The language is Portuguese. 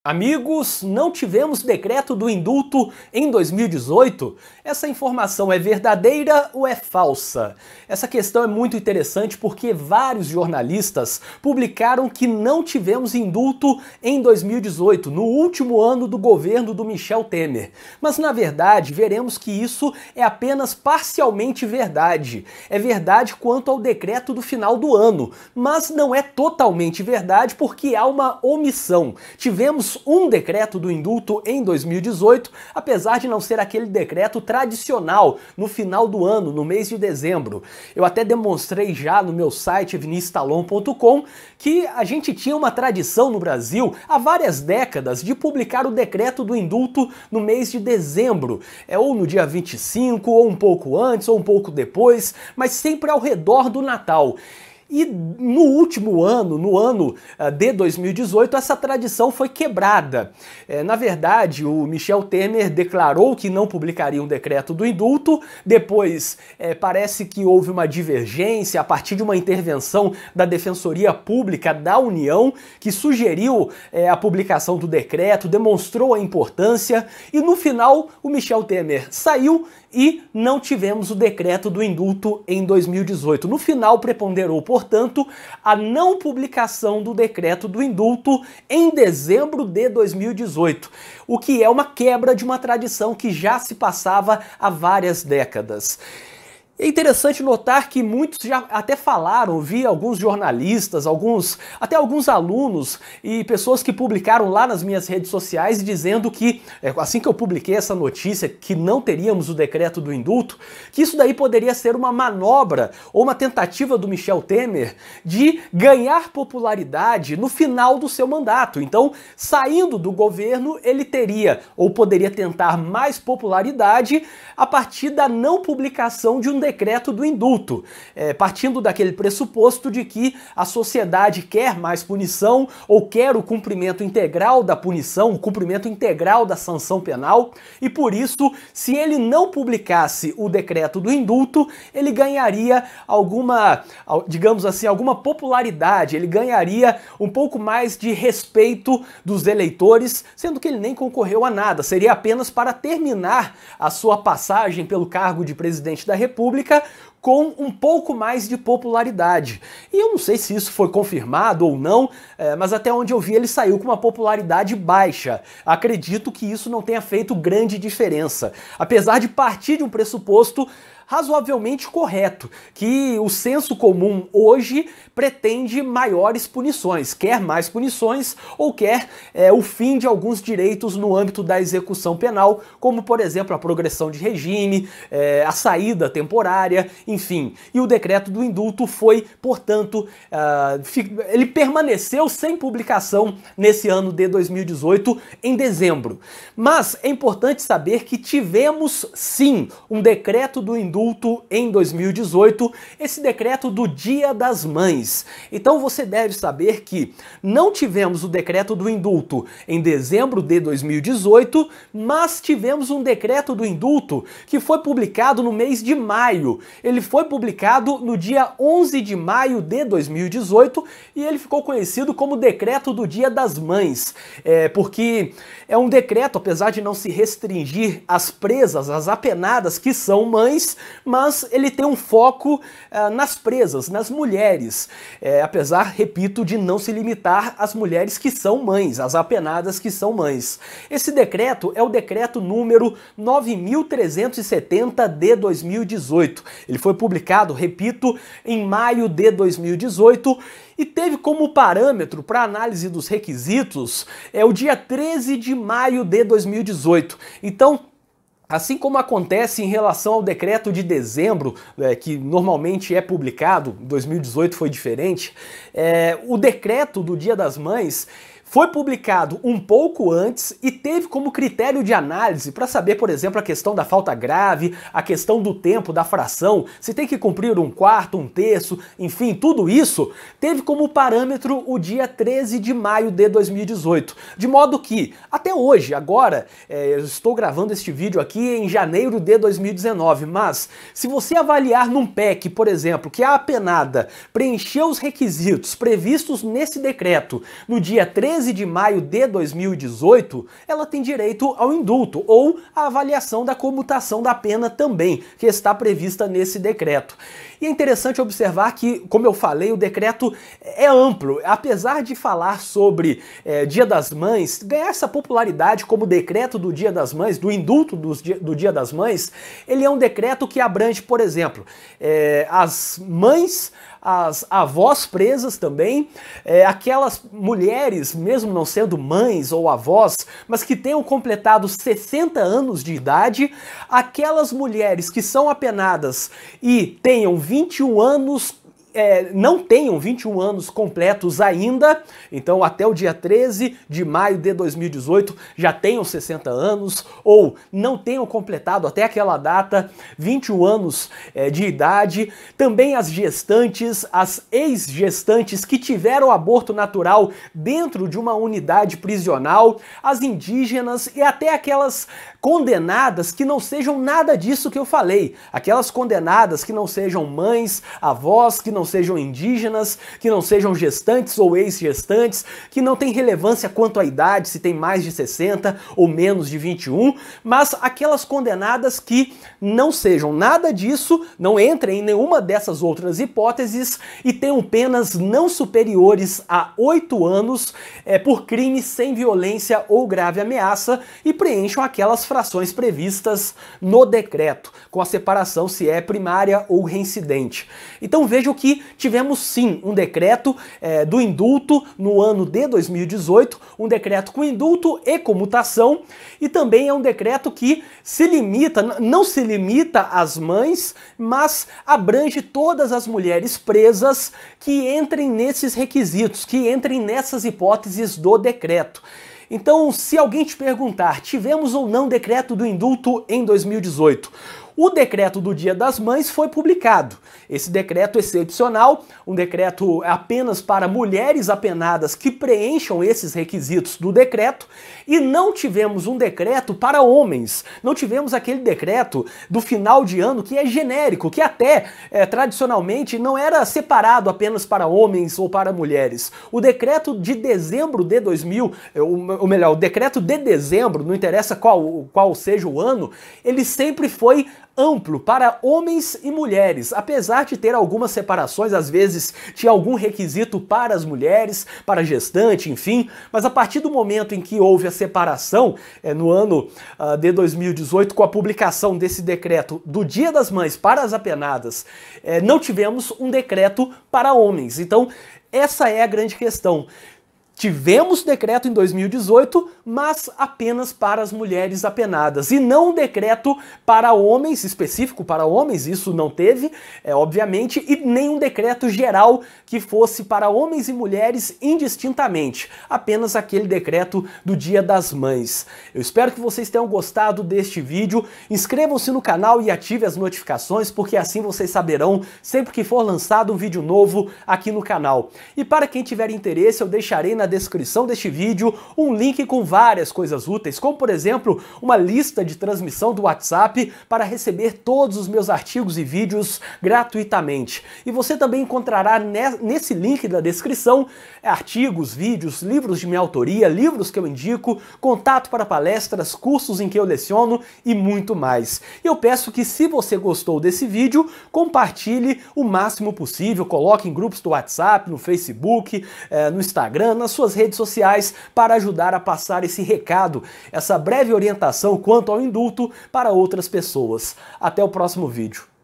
Amigos, não tivemos decreto do indulto em 2018? Essa informação é verdadeira ou é falsa? Essa questão é muito interessante porque vários jornalistas publicaram que não tivemos indulto em 2018, no último ano do governo do Michel Temer. Mas na verdade, veremos que isso é apenas parcialmente verdade. É verdade quanto ao decreto do final do ano, mas não é totalmente verdade porque há uma omissão. Tivemos um decreto do indulto em 2018, apesar de não ser aquele decreto tradicional no final do ano, no mês de dezembro. Eu até demonstrei já no meu site viniciustalon.com que a gente tinha uma tradição no Brasil há várias décadas de publicar o decreto do indulto no mês de dezembro, ou no dia 25, ou um pouco antes, ou um pouco depois, mas sempre ao redor do Natal. E no último ano, no ano de 2018, essa tradição foi quebrada. Na verdade, o Michel Temer declarou que não publicaria um decreto do indulto, depois parece que houve uma divergência a partir de uma intervenção da Defensoria Pública da União, que sugeriu a publicação do decreto, demonstrou a importância, e no final o Michel Temer saiu e não tivemos o decreto do indulto em 2018. No final preponderou, portanto, a não publicação do decreto do indulto em dezembro de 2018, o que é uma quebra de uma tradição que já se passava há várias décadas. É interessante notar que muitos já até falaram, vi alguns jornalistas, até alguns alunos e pessoas que publicaram lá nas minhas redes sociais dizendo que, assim que eu publiquei essa notícia, que não teríamos o decreto do indulto, que isso daí poderia ser uma manobra ou uma tentativa do Michel Temer de ganhar popularidade no final do seu mandato. Então, saindo do governo, ele teria ou poderia tentar mais popularidade a partir da não publicação de um decreto do indulto, partindo daquele pressuposto de que a sociedade quer mais punição ou quer o cumprimento integral da punição, o cumprimento integral da sanção penal, e por isso, se ele não publicasse o decreto do indulto, ele ganharia alguma, digamos assim, alguma popularidade, ele ganharia um pouco mais de respeito dos eleitores, sendo que ele nem concorreu a nada, seria apenas para terminar a sua passagem pelo cargo de presidente da República com um pouco mais de popularidade. E eu não sei se isso foi confirmado ou não, mas até onde eu vi ele saiu com uma popularidade baixa. Acredito que isso não tenha feito grande diferença, apesar de partir de um pressuposto razoavelmente correto, que o senso comum hoje pretende maiores punições, quer mais punições ou quer o fim de alguns direitos no âmbito da execução penal, como por exemplo a progressão de regime, a saída temporária, enfim. E o decreto do indulto foi, portanto, ele permaneceu sem publicação nesse ano de 2018, em dezembro. Mas é importante saber que tivemos sim um decreto do indulto em 2018, esse decreto do Dia das Mães. Então você deve saber que não tivemos o decreto do indulto em dezembro de 2018, mas tivemos um decreto do indulto que foi publicado no mês de maio. Ele foi publicado no dia 11 de maio de 2018 e ele ficou conhecido como Decreto do Dia das Mães, porque é um decreto, apesar de não se restringir às presas, às apenadas que são mães, mas ele tem um foco nas presas, nas mulheres, apesar, repito, de não se limitar às mulheres que são mães, às apenadas que são mães. Esse decreto é o decreto número 9.370 de 2018. Ele foi publicado, repito, em maio de 2018 e teve como parâmetro para análise dos requisitos o dia 13 de maio de 2018. Então, assim como acontece em relação ao decreto de dezembro, que normalmente é publicado, 2018 foi diferente, o decreto do Dia das Mães foi publicado um pouco antes e teve como critério de análise para saber, por exemplo, a questão da falta grave, a questão do tempo, da fração, se tem que cumprir um quarto, um terço, enfim, tudo isso teve como parâmetro o dia 13 de maio de 2018. De modo que, até hoje, agora, eu estou gravando este vídeo aqui em janeiro de 2019, mas se você avaliar num PEC, por exemplo, que a apenada preencheu os requisitos previstos nesse decreto no dia 13 13 de maio de 2018, ela tem direito ao indulto ou à avaliação da comutação da pena também, que está prevista nesse decreto. E é interessante observar que, como eu falei, o decreto é amplo. Apesar de falar sobre Dia das Mães, ganhar essa popularidade como decreto do Dia das Mães, do indulto do Dia das Mães, ele é um decreto que abrange, por exemplo, as mães, as avós presas também, aquelas mulheres, mesmo não sendo mães ou avós, mas que tenham completado 60 anos de idade, aquelas mulheres que são apenadas e tenham 21 anos, não tenham 21 anos completos ainda, então até o dia 13 de maio de 2018 já tenham 60 anos, ou não tenham completado até aquela data 21 anos de idade, também as gestantes, as ex-gestantes que tiveram aborto natural dentro de uma unidade prisional, as indígenas e até aquelas condenadas que não sejam nada disso que eu falei, aquelas condenadas que não sejam mães, avós, que não sejam indígenas, que não sejam gestantes ou ex-gestantes, que não tem relevância quanto à idade, se tem mais de 60 ou menos de 21, mas aquelas condenadas que não sejam nada disso, não entrem em nenhuma dessas outras hipóteses e tenham penas não superiores a 8 anos por crime sem violência ou grave ameaça e preencham aquelas frações previstas no decreto, com a separação se é primária ou reincidente. Então vejam que tivemos sim um decreto do indulto no ano de 2018, um decreto com indulto e comutação, e também é um decreto que não se limita às mães, mas abrange todas as mulheres presas que entrem nesses requisitos, que entrem nessas hipóteses do decreto. Então, se alguém te perguntar, tivemos ou não decreto do indulto em 2018? O decreto do Dia das Mães foi publicado. Esse decreto excepcional, um decreto apenas para mulheres apenadas que preencham esses requisitos do decreto, e não tivemos um decreto para homens. Não tivemos aquele decreto do final de ano que é genérico, que até tradicionalmente não era separado apenas para homens ou para mulheres. O decreto de dezembro de 2000, ou melhor, o decreto de dezembro, não interessa qual seja o ano, ele sempre foi amplo para homens e mulheres, apesar de ter algumas separações, às vezes tinha algum requisito para as mulheres, para gestante, enfim, mas a partir do momento em que houve a separação, no ano de 2018, com a publicação desse decreto do Dia das Mães para as apenadas, não tivemos um decreto para homens. Então, essa é a grande questão. Tivemos decreto em 2018, mas apenas para as mulheres apenadas, e não um decreto para homens, específico para homens, isso não teve, obviamente, e nem um decreto geral que fosse para homens e mulheres indistintamente, apenas aquele decreto do Dia das Mães. Eu espero que vocês tenham gostado deste vídeo, inscrevam-se no canal e ativem as notificações, porque assim vocês saberão sempre que for lançado um vídeo novo aqui no canal. E para quem tiver interesse, eu deixarei na descrição deste vídeo um link com várias coisas úteis, como por exemplo, uma lista de transmissão do WhatsApp para receber todos os meus artigos e vídeos gratuitamente. E você também encontrará nesse link da descrição artigos, vídeos, livros de minha autoria, livros que eu indico, contato para palestras, cursos em que eu leciono e muito mais. E eu peço que, se você gostou desse vídeo, compartilhe o máximo possível, coloque em grupos do WhatsApp, no Facebook, no Instagram, nas suas redes sociais, para ajudar a passar esse recado, essa breve orientação quanto ao indulto para outras pessoas. Até o próximo vídeo.